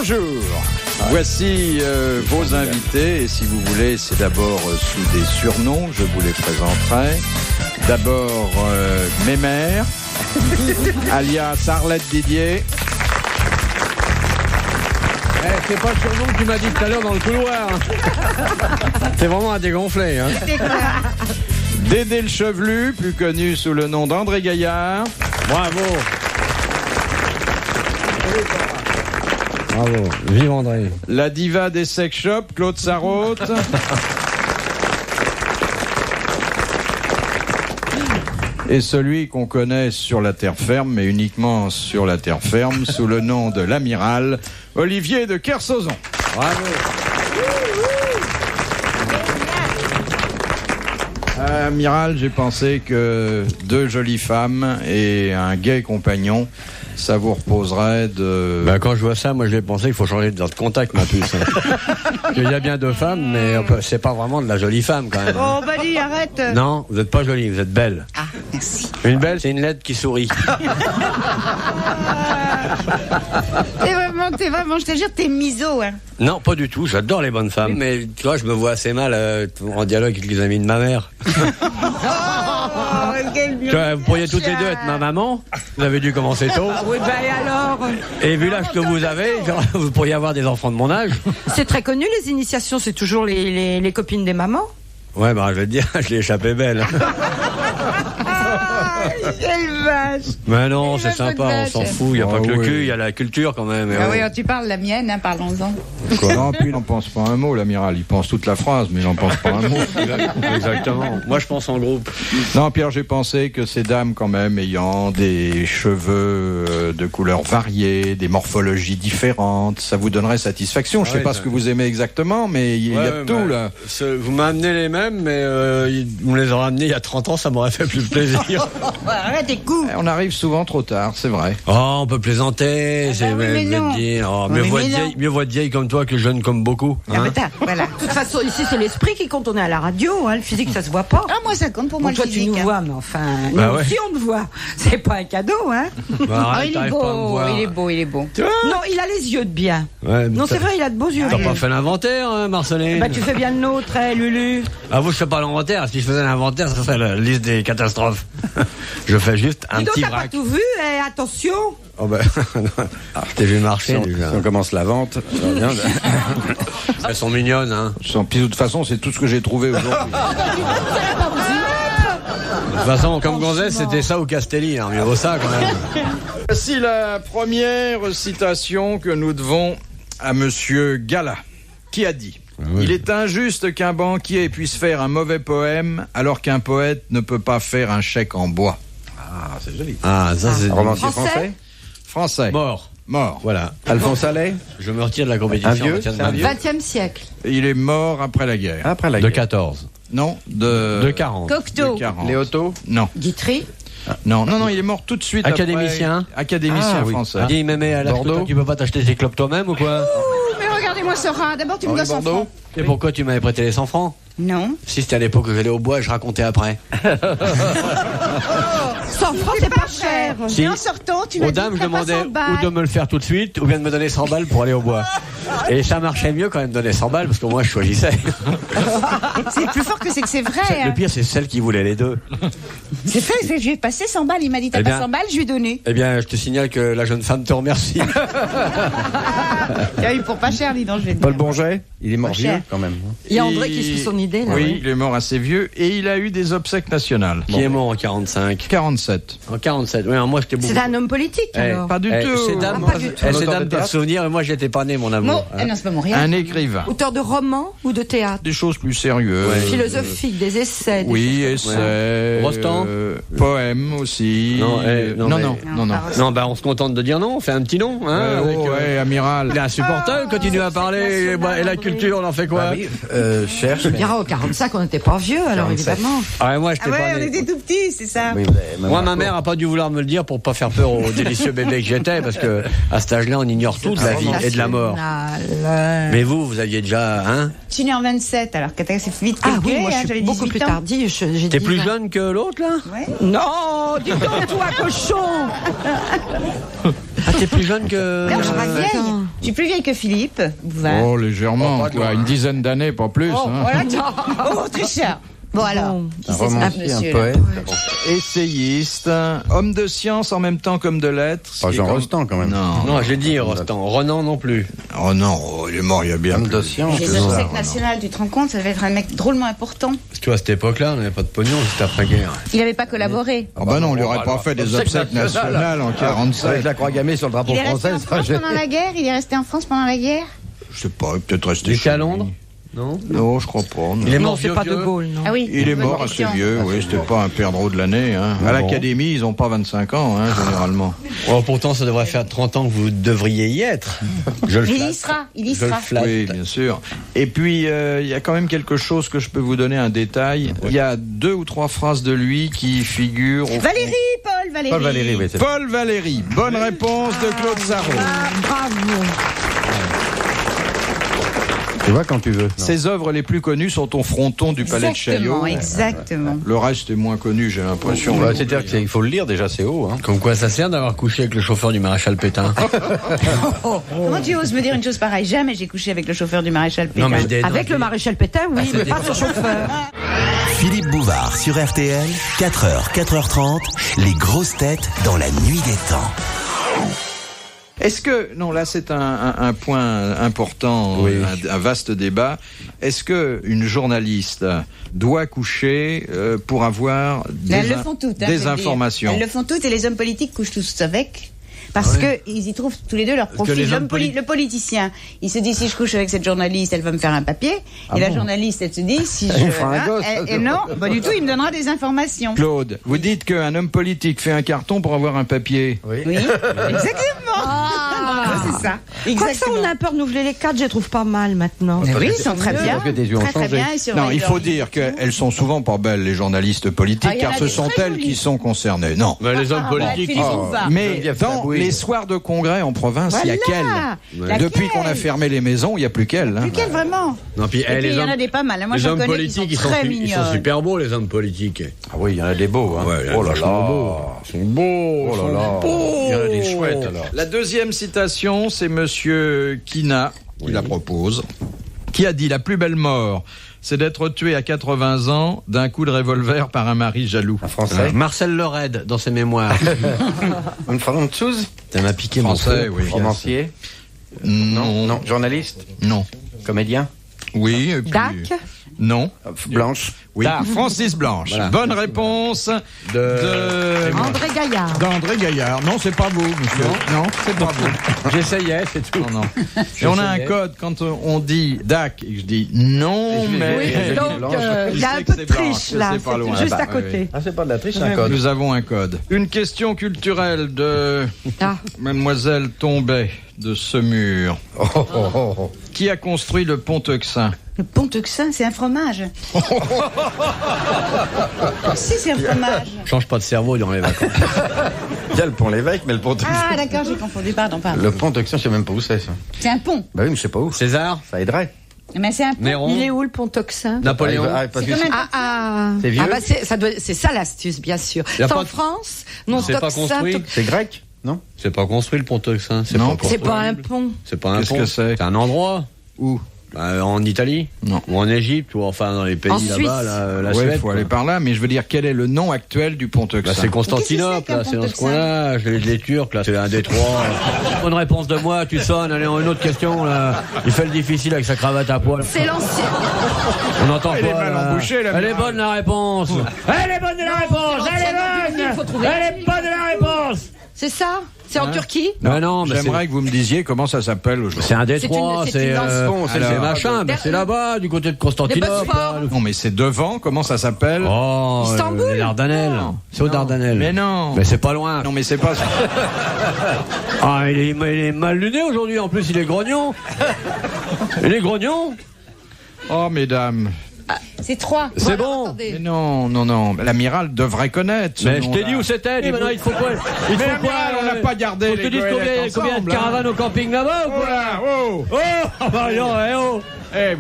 Bonjour. Voici vos invités, et si vous voulez, c'est d'abord sous des surnoms, je vous les présenterai. D'abord, Mémère, alias Arlette Didier. C'est pas le surnom que tu m'as dit tout à l'heure dans le couloir. C'est vraiment à dégonfler. Hein. Dédé le Chevelu, plus connu sous le nom d'André Gaillard. Bravo. Bravo. Vive André. La diva des sex shops, Claude Sarraute. Et celui qu'on connaît sur la terre ferme, mais uniquement sur la terre ferme, sous le nom de l'amiral, Olivier de Kersauzon. Bravo. Amiral, j'ai pensé que 2 jolies femmes et un gai compagnon, ça vous reposerait de... Quand je vois ça, moi je l'ai pensé qu'il faut changer de contact, ma puce. Il y a bien 2 femmes, mais c'est pas vraiment de la jolie femme quand même. Oh, bah dis, arrête. Non, vous n'êtes pas jolie, vous êtes belle. Ah, merci. Une belle, c'est une lettre qui sourit. T'es vraiment, je te jure, t'es miso, hein. Non, pas du tout, j'adore les bonnes femmes. Mais tu vois, je me vois assez mal en dialogue avec les amis de ma mère. Vous pourriez toutes les 2 être ma maman. Vous avez dû commencer tôt. Oui, bah et alors? Et vu l'âge que vous avez, vous pourriez avoir des enfants de mon âge. C'est très connu, les initiations, c'est toujours les copines des mamans. Ouais, je vais te dire, je l'ai échappé belle. Quelle vache! Mais non, c'est sympa, on s'en fout. Il n'y a pas que le cul, il y a la culture quand même. Ah oui, tu parles la mienne, hein, parlons-en. Non, puis il n'en pense pas un mot, l'amiral. Il pense toute la phrase, mais il n'en pense pas un mot. Exactement. Moi, je pense en groupe. Non, Pierre, j'ai pensé que ces dames, quand même, ayant des cheveux de couleurs variées, des morphologies différentes, ça vous donnerait satisfaction. Je ne sais pas ce que vous aimez exactement, mais il y a de tout, là. Vous m'amenez les mêmes, mais vous me les aurez amenés il y a 30 ans, ça m'aurait fait plus plaisir. Arrête tes coups! On arrive souvent trop tard, c'est vrai. Oh, on peut plaisanter, mais non. dire. Oh, mieux vaut être vieille comme toi que jeune comme beaucoup. Hein. Voilà. De toute façon, ici, c'est l'esprit qui compte. On est à la radio, hein, le physique, ça se voit pas. Ah, moi, ça compte pour moi, Bon, toi, le physique. tu nous vois, mais enfin, Bah nous ouais. aussi, on te voit. C'est pas un cadeau, hein. Arrête, il est t'arrives pas à me beau, voir. il est beau. Non, il a les yeux de bien. Ouais, Non, c'est vrai, il a de beaux yeux. T'as pas fait l'inventaire, hein, Marceline? Bah, tu fais bien le nôtre, hein, Lulu. Ah, vous, je fais pas l'inventaire. Si je faisais l'inventaire, ça serait la liste des catastrophes. Je fais juste un Dis donc, petit t'as pas vrac. tout vu, attention. Oh je t'ai vu marcher déjà. Si on commence la vente, ça va bien. Elles sont mignonnes, hein. Puis de toute façon, c'est tout ce que j'ai trouvé aujourd'hui. De toute façon, comme Gonzès, c'était ça ou Castelli, hein. Mieux vaut ça quand même. Voici la première citation que nous devons à Monsieur Gala, qui a dit « Il est injuste qu'un banquier puisse faire un mauvais poème alors qu'un poète ne peut pas faire un chèque en bois. » Ah, c'est joli. Ah, ça c'est Romancier Français Français. mort. Mort. Voilà. Alphonse Allais. Je me retire de la compétition. Un vieux, je me retire de c'est un ma vieux. vie. 20e siècle. Il est mort après la guerre. Après la De guerre. 14. Non, de 40. Cocteau. de 40. Léoto. Non, Guitry. non, il est mort tout de suite Académicien. après. Académicien Ah, oui. français. Dis, mémé, à Bordeaux. tu peux pas t'acheter tes clopes toi-même ou quoi? Mais regardez-moi ce rat. D'abord, tu me dois 100 francs. Et pourquoi tu m'avais prêté les 100 francs? Non. Si c'était à l'époque que j'allais au bois, je racontais après. 100 francs, c'est pas cher. Si. Et en sortant, tu m'as Aux dit dames, je que t'as pas demandais 100 balles. ou de me le faire tout de suite, ou bien de me donner 100 balles pour aller au bois. Et ça marchait mieux quand même de donner 100 balles, parce que moi je choisissais. C'est plus fort que c'est vrai. Le Hein. pire, c'est celle qui voulait les deux. C'est fait, je lui ai passé 100 balles. Il m'a dit t'as Eh pas bien- 100 balles, je lui ai donné. Eh bien, je te signale que la jeune femme te remercie. Il a eu pour pas cher, dis donc, je vais te Paul dire. Bonget. Il est mort Pas vieux cher. quand même. Il y a André qui suit son idée, là. Oui, il est mort assez vieux et il a eu des obsèques nationales. Qui est mort en 45. 47. En 47. Oui, alors moi j'étais beaucoup. C'est un homme politique, alors. Pas du tout. Ces dames, pas du tout. ces Un auteur dames de peuvent théâtre. se souvenir, mais moi j'étais pas né, mon Bon, amour. non, c'est pas mon rien. Un écrivain. Auteur de romans ou de théâtre? Des choses plus sérieuses. Ouais. Philosophique, des essais. Oui, essais. Rostand. Poème aussi. Non, non, mais- non. Non, bah on se contente de dire non, on fait un petit nom. Hein, avec, ouais, amiral. Il est insupportable, continue à parler, et la culture, on en fait quoi? Bah oui, cherche. Je dirais au 45, on n'était pas vieux, alors 47. évidemment. Ah ouais, moi j'étais Ah ouais, pas on né. était tout petits, c'est ça. Oui, Moi, ma mère a pas dû vouloir me le dire pour pas faire peur au délicieux bébé que j'étais, parce que à cet âge-là, on ignore tout de la vie et de la mort. National. Mais vous aviez déjà, hein? Je suis née en 27, alors que c'est vite Ah calculé, oui, moi hein, je suis j'avais beaucoup 18 plus ans. tardive. J'ai T'es dit plus 20. jeune que l'autre, là? Ouais. Non, dis donc, toi, cochon. Ah, t'es plus jeune que. Non, je suis pas vieille. Je suis plus vieille que Philippe Bouvard. Oh, légèrement, Oh, pas quoi. Une dizaine d'années, pas plus. Oh, hein. voilà. Oh, tricheur. Bon, alors. Qui Un c'est ce romancier, un monsieur, là poète. Essayiste, homme de science en même temps qu'homme de lettres. ce Pas qui est Jean comme- Rostand, quand même. Non. Non, j'ai dit Rostand. Renan non plus. Oh non, il est mort il y a bien Homme plus. de science. Les c'est ça. obsèques nationales, tu te rends compte, ça devait être un mec drôlement important. Parce que à cette époque-là, on n'avait pas de pognon, c'était après-guerre. Il n'avait pas collaboré. Ah bah non, on lui aurait pas fait des obsèques nationales en 47. Avec la croix gammée sur le drapeau Il est resté français, en ça, France j'ai- pendant la guerre. Il est resté en France pendant la guerre. Je sais pas, peut-être resté Il était à chez Londres lui. Non. Non, je crois pas. non. Il est Non, mort c'est pas vieux. De Gaulle, non. Ah oui. Il est bonne mort assez question. vieux, oui, c'était pas un perdreau de l'année. Hein. À l'académie, ils ont pas 25 ans, hein, généralement. Oh, pourtant, ça devrait faire 30 ans que vous devriez y être. Je le Mais il y flatte. sera, il y Je le sera. flatte. Oui, bien sûr. Et puis, il y a quand même quelque chose que je peux vous donner un détail. Il y a 2 ou 3 phrases de lui qui figurent. au fond. Valérie, Paul Valérie. Paul Valéry, oui, c'est ça. Paul Valéry. Bonne réponse de Claude Sarraud. Bravo. Tu vois quand tu veux. Non. Ses œuvres les plus connues sont au fronton du palais de Chaillot. Exactement. Le reste est moins connu, j'ai l'impression. Bah, c'est-à-dire qu'il faut le lire déjà, c'est haut. Hein. Comme quoi ça sert d'avoir couché avec le chauffeur du maréchal Pétain. Comment tu oses me dire une chose pareille? Jamais j'ai couché avec le chauffeur du maréchal Pétain. Non, mais des- Avec le maréchal Pétain, oui, mais pas son chauffeur. Philippe Bouvard sur RTL, 4h, 4h30, les grosses têtes dans la nuit des temps. Est-ce que, non, là c'est un point important, Oui. un vaste débat. Est-ce que une journaliste doit coucher pour avoir Elles le font toutes. Hein, des je veux dire. informations? Elles le font toutes et les hommes politiques couchent tous avec. Parce que ils y trouvent tous les deux leur que profil. les hommes Le politicien, il se dit si je couche avec cette journaliste, elle va me faire un papier. Et la journaliste, elle se dit si je. Elle me fera un hein, gosse. et non, pas du tout, il me donnera des informations. Claude, vous dites qu'un homme politique fait un carton pour avoir un papier. Oui, exactement. C'est ça. Quoi que ça, Exactement. on a un peu renouvelé les cartes, je les trouve pas mal maintenant. Mais oui, ils sont très bien. Parce que tes yeux ont Très changé. bien. Ils surveillent Non, il faut leur- dire qu'elles sont souvent pas belles, les journalistes politiques, Ah, il y en car a ce des sont très elles jolies. qui sont concernées. Non. Mais les hommes Ah, bah, politiques. Philippe Bouvard. Mais Geneviève dans Tabouille. les soirs de congrès en province, il y a Voilà. qu'elles. Laquelle Depuis qu'on a fermé les maisons, il n'y a plus qu'elles. hein. Lequel vraiment? Non, puis, Et puis il y en a des pas mal. Moi, les j'en hommes connais qui sont politiques, très ils sont mignons. super beaux, les hommes politiques. Ah oui, il y en a des beaux. Hein. Ouais, oh là là. Ils sont beaux. Oh là là. Il y en a des chouettes alors. La deuxième citation, c'est Monsieur Quina qui la propose, qui a dit la plus belle mort, c'est d'être tué à 80 ans d'un coup de revolver par un mari jaloux. Un français. Marcel Lored, dans ses mémoires. Une française. Ça m'a piqué mon Français, feu. oui. Romancier. Non, Non. Journaliste. non. Comédien. Oui. Et puis, Dac. non. Blanche. Oui. Francis Blanche. Voilà. Bonne réponse de André Gaillard. d'André Gaillard. Non, c'est pas vous, monsieur. Non, c'est pas vous. J'essayais, c'est tout. Non, non. Et on a un code quand on dit DAC et que je dis non, mais Oui, donc Blanche. il y a Je un sais peu que de c'est Blanche, triche que là, c'est pas loin. juste Ah bah, à côté. Ah, c'est pas de la triche, c'est un code. nous avons un code. Une question culturelle de Ah. Mademoiselle Tombay de Semur. Oh, oh, oh, oh. Qui a construit le pont Euxin? Le pont Euxin, c'est un fromage. Si, c'est un fromage. Change pas de cerveau dans les vacances. Il y a le pont Lévesque, mais le pont Euxin. Ah, d'accord, j'ai confondu. Pardon. Le pont Euxin, je sais même pas où c'est ça. C'est un pont. Bah oui, mais je sais pas où. César, Ça aiderait. Mais c'est un pont. Néron, Il est où le pont Euxin? Napoléon. Parce C'est que comme un C'est vieux. bah c'est ça l'astuce, bien sûr. Y a C'est pas en de- France, non C'est pas Euxin, construit. c'est grec, non? C'est pas construit le pont Euxin. Non. c'est pas un pont. C'est pas un Qu'est-ce pont. que c'est? C'est un endroit. Où? En Italie. Non. Ou en Égypte, ou enfin dans les pays En là-bas, Suisse. la Oui, Suède. il faut quoi. aller par là, mais je veux dire, quel est le nom actuel du pont Euxin? Bah, c'est Constantinople, Qu'est-ce que là, c'est c'est qu'un dans pont ce coin-là, les Turcs, là, c'est un des trois. Bonne réponse de moi, tu sonnes, allez, une autre question, là. Il fait le difficile avec sa cravate à poil. C'est l'ancien. On entend Elle est quoi, mal là embouchée, la Elle est merde. bonne, la réponse. Elle est bonne, la réponse. Elle est bonne. Elle est bonne, la réponse. C'est ça? C'est en Turquie? Non, non, mais J'aimerais que vous me disiez comment ça s'appelle aujourd'hui. c'est un des trois, c'est une lance-pont, c'est alors. machin, mais c'est là-bas, du côté de Constantinople. Bosphore. là. Non, mais c'est devant, comment ça s'appelle? Oh, Istanbul. les Dardanelles. C'est aux Dardanelles. Mais non. Mais c'est pas loin. Non, mais c'est pas. Ah, il est mal luné aujourd'hui, en plus, il est grognon. Il est grognon. Oh, mesdames. C'est 3. C'est bon. Mais non, non, non. L'amiral devrait connaître. ce Mais je t'ai nom-là. dit où c'était, dis, maintenant il te faut quoi? Il te Mais faut quoi? l'amiral, on n'a pas gardé Faut que je te les dise goélettes combien de ensemble, hein. caravanes au camping là-bas ou Oh quoi? là, oh. Oh, bah non, eh oh. Eh,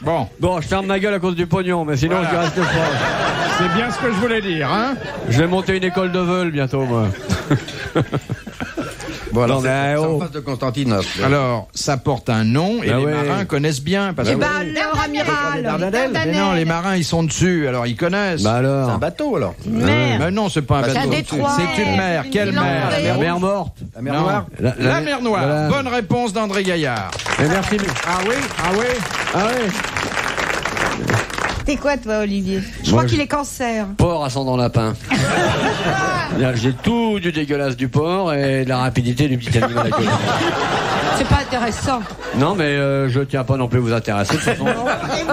bon, Bon, je ferme ma gueule à cause du pognon, mais sinon Voilà. je reste pas. c'est bien ce que je voulais dire, hein. Je vais monter une école de vol bientôt, moi. Bon, alors, Non, mais, c'est en oh. face de Constantinople. Alors, ça porte un nom et Ah les ouais. marins connaissent bien. Parce que... Eh ben, alors, amiral. Mais non, les marins, ils sont dessus, alors ils connaissent. Bah C'est alors. un bateau, alors. Mais non, c'est pas un C'est bateau. un détroit. C'est une mer. Quelle mer? La mer morte. La mer Non. Noire. La mer Noire. Voilà. Bonne réponse d'André Gaillard. Mais merci. Ah oui? Ah oui? Ah ouais. T'es quoi, toi, Olivier? Je crois qu'il est cancer. Porc ascendant lapin. J'ai tout du dégueulasse du porc et de la rapidité du petit animal à queue. C'est pas intéressant. Non, mais je tiens pas non plus à vous intéresser. De toute façon.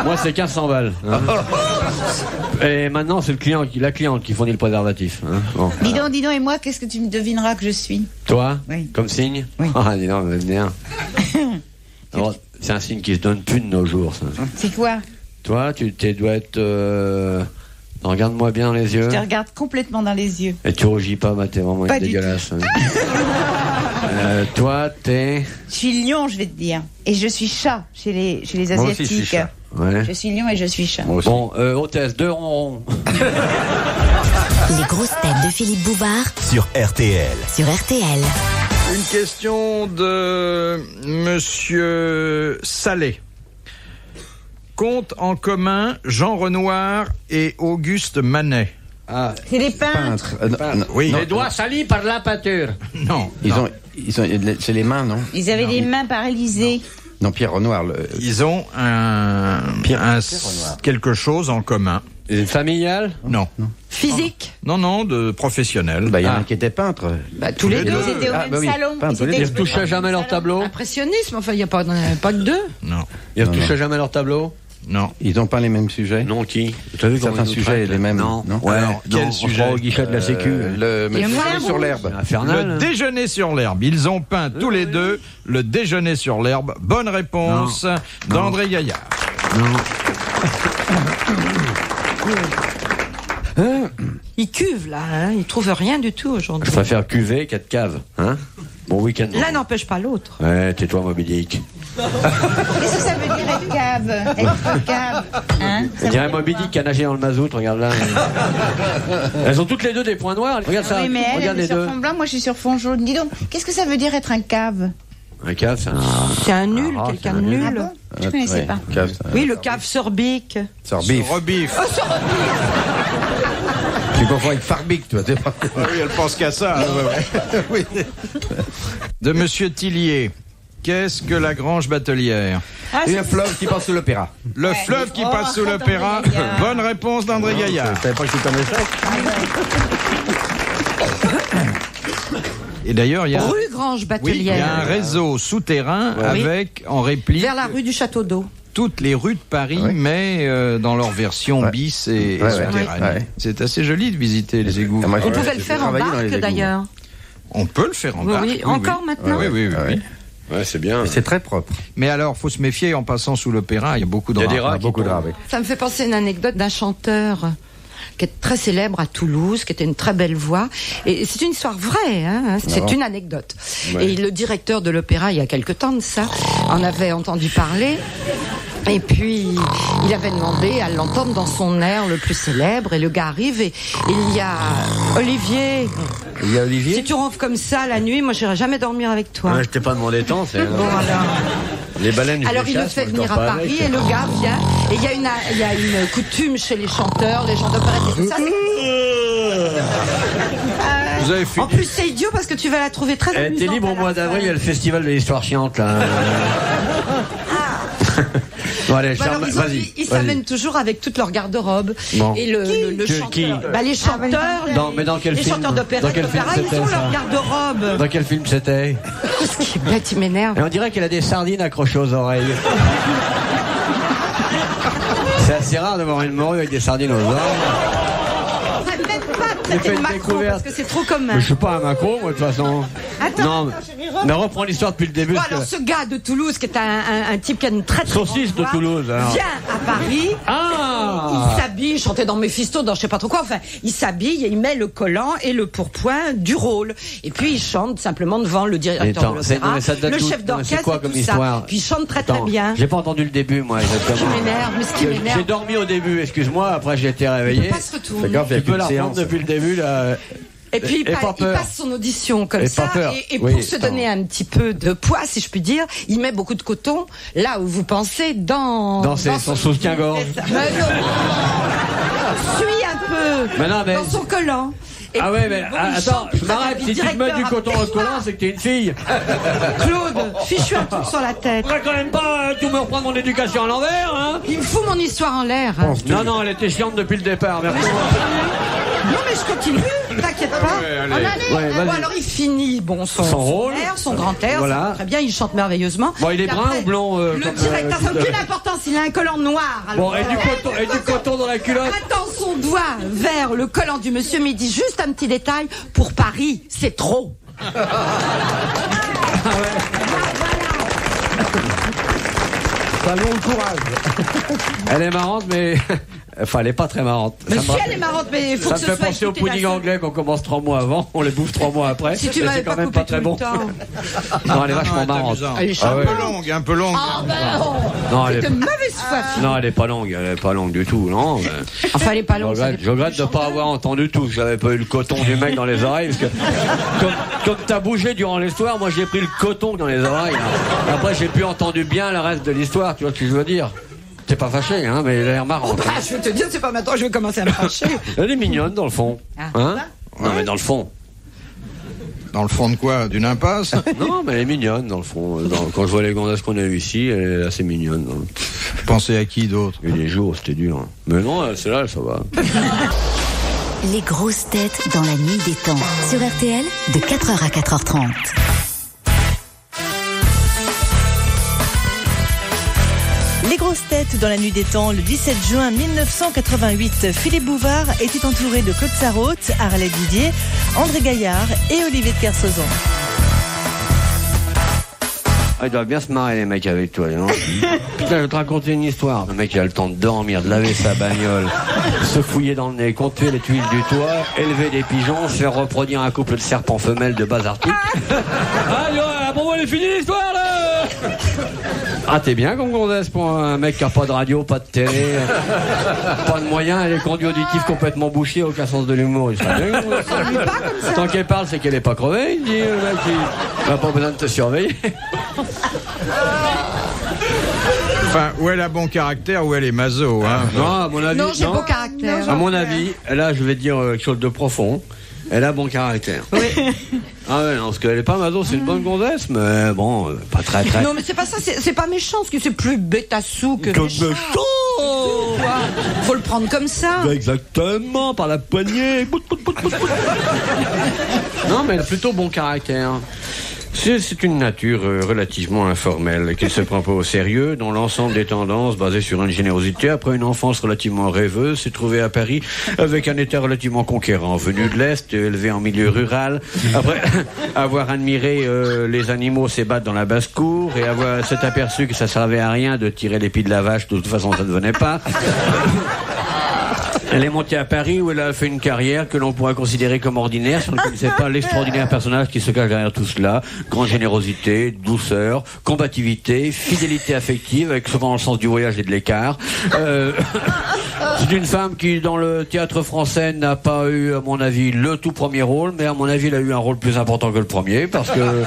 Moi, c'est 1500 balles. Hein. Et maintenant, c'est la cliente qui fournit le préservatif. Hein. Bon. Dis donc, et moi, qu'est-ce que tu me devineras que je suis? Toi, Oui. comme signe. Oui. Ah, dis donc, bien. Alors, c'est un signe qui se donne plus de nos jours. Ça. C'est quoi? Toi, tu dois être. Regarde-moi bien dans les yeux. Je te regarde complètement dans les yeux. Et tu rougis pas, bah, t'es vraiment Pas du dégueulasse. Hein. Toi, t'es. Je suis lion, je vais te dire. Et je suis chat chez les Moi aussi, Asiatiques. je suis chat. Ouais. Je suis lion et je suis chat. Moi aussi. Bon, hôtesse, 2 ronrons. Les grosses têtes de Philippe Bouvard Sur RTL. sur RTL. Une question de Monsieur Salé. Compte en commun Jean Renoir et Auguste Manet. Ah, C'est les peintres. Non, Oui. les doigts salis par la pâture. Non. Ils non. ont, c'est les mains, non? Ils avaient les mains paralysées. Non, Pierre Renoir. Ils ont quelque chose en commun. Une familiale. Non. Physique. Non, de professionnel. Bah, il y en a un qui était peintre. Bah, tous les deux. Ils étaient au Ah, même bah oui, salon. peintres, Ils étaient les Ils ne touchaient jamais leur tableau. Impressionnisme, enfin, il n'y a pas que deux. Non. Ils ne touchaient jamais leur tableau. Non. Ils n'ont pas les mêmes sujets. Non, qui? Tu as vu comment Certains ils nous sujets, traitent, les mêmes. Non. Non. Ouais. Alors, quel non, sujet on croit au guichet de la Sécu. Le déjeuner sur l'herbe. Infernal. Le déjeuner sur l'herbe. Ils ont peint tous les deux le déjeuner sur l'herbe. Bonne réponse d'André Gaillard. Ils cuvent, là. Hein. Ils trouvent rien du tout aujourd'hui. Je préfère cuver qu'être cave. Hein? Bon week-end. L'un n'empêche pas l'autre. Ouais, tais-toi, Moby Dick. Qu'est-ce que ça veut dire être cave? Être cave. Hein? On dirait Moby Dick qui a nagé dans le mazout, regarde là. Elles ont toutes les deux des points noirs. Regarde ça. Oui, mais elle Regarde est les sur deux. fond blanc, moi je suis sur fond jaune. Dis donc, qu'est-ce que ça veut dire être un cave? Un cave, c'est un. C'est un nul, Ah, quelqu'un c'est de un nul. Ah bon? Je connaissais Ouais, pas. cave, ça. Oui, le cave sorbique. Sorbif. Rebif. Tu confonds avec Farbic, toi. t'es pas- Ah oui, elle pense qu'à ça. Oui. De Monsieur Tillier. Qu'est-ce que la Grange Batelière? Et un fleuve qui passe sous l'opéra. Le fleuve qui passe sous l'opéra. André Gaillard. Bonne réponse d'André Gaillard. Je savais pas que tu connaissais. Et d'ailleurs, il y a Rue Grange il y a un Batelière. réseau souterrain Oui. avec en réplique Vers la rue du Château d'Eau. toutes les rues de Paris, Ouais. mais dans leur version Ouais. bis et Ouais, souterraine. ouais. C'est assez joli de visiter les égouts. Ah, moi, On j'ai- pouvait le j'ai faire en travaillé dans les barque égouts. d'ailleurs. On peut le faire en Oui, barque. oui. Encore maintenant Oui, oui, oui, Ouais. oui. Ouais, c'est bien. Et c'est très propre. Mais alors, faut se méfier en passant sous l'opéra. Il y a beaucoup de Il y a des rats. rats qui Beaucoup de tombent. rats, oui. Ça me fait penser à une anecdote d'un chanteur qui est très célèbre à Toulouse, qui était une très belle voix. Et c'est une histoire vraie, hein, c'est une anecdote. Ouais. Et le directeur de l'opéra, il y a quelque temps de ça, en avait entendu parler. Et puis, il avait demandé à l'entendre dans son air le plus célèbre. Et le gars arrive et il y a Olivier. Il y a Olivier. Si tu ronfles comme ça la nuit, moi, j'irai jamais dormir avec toi. Ouais, je t'ai pas demandé tant, c'est. Bon, alors. Les baleines. je Alors les il le chasse, fait moi, je venir dors à pas Paris avec. et le gars vient. Et il y a une coutume chez les chanteurs, les gens d'opérette et tout ça. Vous avez fait. En plus c'est idiot parce que tu vas la trouver très Eh, amusante. t'es libre à au la mois fin. d'avril, il y a le festival de l'histoire chiante là. Bon allez, Bah alors, Charles, ils ont- vas-y. ils vas-y. s'amènent toujours avec toute leur garde-robe. Bon. Et le Qui chanteur. Bah, les chanteurs. Non, mais dans quel les film chanteurs d'opérette, Dans quel film d'opéra, ils c'était, ont ça leur garde-robe. Dans quel film c'était? Ce qui est bête, il m'énerve. Et on dirait qu'elle a des sardines accrochées aux oreilles. C'est assez rare de voir une morue avec des sardines aux oreilles. Peut-être pas J'ai fait traiter de une Macron découverte. parce que c'est trop commun. Mais je suis pas un Macron, moi, de toute façon. Attends, Non, mais reprends l'histoire depuis le début. Bon, parce que- alors ce gars de Toulouse, qui est un type qui a une très très Saucisse grande de voix, Toulouse, alors. vient à Paris. Ah Il s'habille, il chantait dans Mephisto, dans je sais pas trop quoi. Enfin, il s'habille et il met le collant et le pourpoint du rôle. Et puis il chante simplement devant le directeur Attends, de c'est- non, l'opéra, mais ça date le d'où chef Non, mais d'orchestre c'est quoi et comme tout histoire ça. Puis il chante très très Attends, bien. J'ai pas entendu le début, moi, Ce qui exactement. m'énerve, mais ce qui J'ai m'énerve. dormi au début, excuse-moi, après j'ai été Il réveillé. peut pas se retourner. Fais gaffe, il y a Tu peux qu'une la reprendre séance. depuis le début, là. Et puis Et pas il peur. passe son audition comme Et ça, pas peur. et Oui, pour se donner un petit peu de poids, si je puis dire, il met beaucoup de coton là où vous pensez dans Son soutien-gorge. Mais non. Suis un peu Mais non, mais- dans son collant. Et Ah ouais, mais bon, il attends, chante je m'arrête. Si tu te mets directeur du coton après. au collant, c'est que t'es une fille. Claude, fichu un truc sur la tête. Tu pourrais quand même pas tout me reprendre mon éducation à l'envers, hein? Il me fout mon histoire en l'air. Non, non, elle était chiante depuis le départ. Merci. Non mais je continue, t'inquiète pas. allez. Ouais, vas-y. Bon, alors il finit son rôle. air, son grand air, Voilà. c'est très bien, il chante merveilleusement. Bon, il est Puis brun après, ou blond, Le comme, directeur, ça n'a Claude aucune importance, il a un collant noir. Bon, alors. et du coton dans la culotte. Attends son doigt vers le collant du monsieur, mais il dit juste un petit détail, pour Paris, c'est trop. Salon le courage. Elle est marrante, mais. Enfin, elle est pas très marrante. Mais Ça si me- elle est marrante, mais il faut Ça que me ce fait soit penser au écouté pudding la- anglais qu'on commence 3 mois avant, on les bouffe 3 mois après. Si tu et m'avais c'est pas quand même coupé pas très tout bon. le temps. Non, elle est vachement elle est marrante. amusante. Elle est Un charmante. peu longue, un peu longue. Ah ben non. Non, elle C'est est... de mauvaise foi. non, elle est pas longue. Elle est pas longue du tout, non. mais- Enfin, elle est pas Je longue. ça regrette, dépend je regrette du de ne pas chanteur. avoir entendu tout. J'avais pas eu le coton du mec dans les oreilles. Parce que, comme t'as bougé durant l'histoire, moi j'ai pris le coton dans les oreilles. Hein. Après, j'ai plus entendu bien le reste de l'histoire. Tu vois ce que je veux dire? T'es pas fâché, hein, mais elle a l'air marrante. Ah, je vais te dire, c'est pas maintenant, je vais commencer à me fâcher. Elle est mignonne dans le fond. Ah, Hein? Non, mais dans le fond. Dans le fond de quoi? D'une impasse? Non, mais elle est mignonne dans le fond. Quand je vois les gonzesses qu'on a eues ici, elle est assez mignonne. Pensez à qui d'autre? Il y a des jours, c'était dur. Hein. Mais non, celle-là, ça va. Les grosses têtes dans la nuit des temps. Sur RTL, de 4h à 4h30. Les grosses têtes dans la nuit des temps, le 17 juin 1988, Philippe Bouvard était entouré de Claude Sarraute, Arlette Didier, André Gaillard et Olivier de Kersauzon. Ah, ils doivent bien se marrer les mecs avec toi, non? Putain, je vais te raconter une histoire. Le mec il a le temps de dormir, de laver sa bagnole, se fouiller dans le nez, compter les tuiles du toit, élever des pigeons, faire reproduire un couple de serpents femelles de bas arctique. Ah, bon, elle est finie l'histoire là! Ah, t'es bien comme gonzesse pour un mec qui a pas de radio, pas de télé, pas de moyens, elle est conduit auditif complètement bouchée, aucun sens de l'humour. Il serait bien, gonzesse. Tant qu'elle parle, c'est qu'elle est pas crevée, il dit le mec, il n'a pas besoin de te surveiller. Enfin, ou elle a bon caractère, ou elle est maso, hein. Non, à mon avis, Non, j'ai beau caractère. à mon avis, là, je vais te dire quelque chose de profond. Elle a bon caractère. Oui. Ah ouais, non, parce qu'elle est pas maso, c'est une bonne gonzesse, mais bon, pas très. Non, mais c'est pas ça, c'est pas méchant, parce que c'est plus bêtassou que méchant. Faut le prendre comme ça. Exactement, par la poignée. Non, mais elle a plutôt bon caractère. C'est une nature relativement informelle, qui ne se prend pas au sérieux, dont l'ensemble des tendances, basées sur une générosité, après une enfance relativement rêveuse, s'est trouvée à Paris avec un état relativement conquérant, venu de l'Est, élevé en milieu rural, après avoir admiré les animaux s'ébattre dans la basse-cour, et avoir s'est aperçu que ça servait à rien de tirer les pieds de la vache, de toute façon ça ne venait pas. Elle est montée à Paris où elle a fait une carrière que l'on pourrait considérer comme ordinaire si on ne connaissait pas l'extraordinaire personnage qui se cache derrière tout cela. Grande générosité, douceur, combativité, fidélité affective, avec souvent le sens du voyage et de l'écart. C'est une femme qui, dans le théâtre français, n'a pas eu, à mon avis, le tout premier rôle, mais à mon avis, elle a eu un rôle plus important que le premier, parce que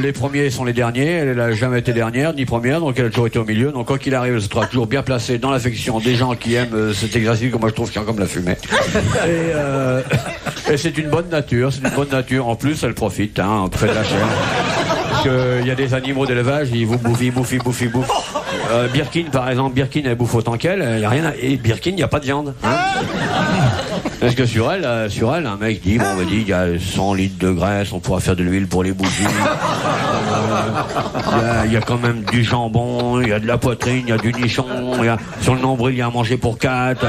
les premiers sont les derniers, elle n'a jamais été dernière, ni première, donc elle a toujours été au milieu, donc quoi qu'il arrive, elle se trouve toujours bien placée dans l'affection des gens qui aiment cet exercice que moi je trouve qu'il y a comme la fumée. Et c'est une bonne nature, en plus elle profite, hein, on fait de la chair. Parce qu'il y a des animaux d'élevage, ils vous bouffent, ils bouffent. Birkin, par exemple, Birkin, elle bouffe autant qu'elle, il y a rien à... Et Birkin, il n'y a pas de viande. Hein. Parce que sur elle, un mec dit, bon, on va dire, il y a 100 litres de graisse, on pourra faire de l'huile pour les bougies. Il y a quand même du jambon, il y a de la poitrine, il y a du nichon, sur le nombril, il y a à manger pour 4.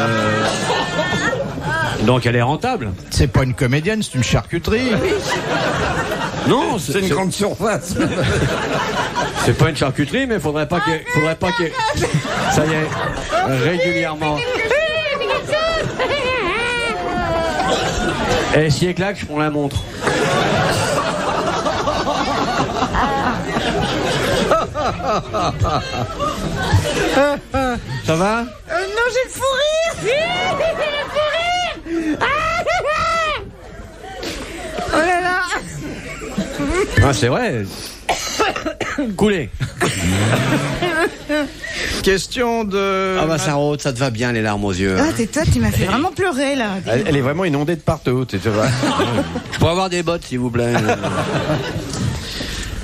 Donc elle est rentable. C'est pas une comédienne, c'est une charcuterie. Non, C'est une grande surface. c'est pas une charcuterie, mais faudrait pas que, ça y est, régulièrement. Et si elle claque, je prends la montre. Ça va? Non, j'ai le fou rire. Ah, c'est vrai. Coulé. Question de... Ah bah ça rôde, ça te va bien les larmes aux yeux. Ah, toi, tu m'as fait vraiment pleurer, là. Elle est vraiment inondée de partout, tu vois. Je pourrais avoir des bottes, s'il vous plaît.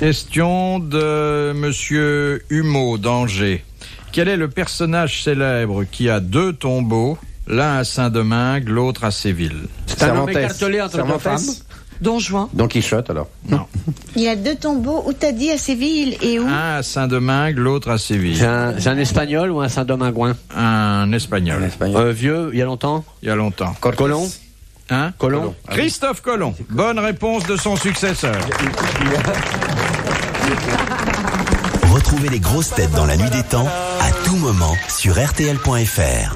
Question de Monsieur Humeau d'Angers. Quel est le personnage célèbre qui a 2 tombeaux, l'un à Saint-Domingue, l'autre à Séville? C'est un homme écartelé entre deux femmes. Don Juan. Don Quichotte, alors. Non. Il y a 2 tombeaux. Où t'as dit? À Séville et où? Un à Saint-Domingue, l'autre à Séville. C'est un espagnol ou un Saint-Dominguin? Un espagnol. Vieux, il y a longtemps? Il y a longtemps. Colomb? Hein? Colomb? Christophe Colomb. Bonne réponse de son successeur. Retrouvez les grosses têtes dans la nuit des temps à tout moment sur RTL.fr.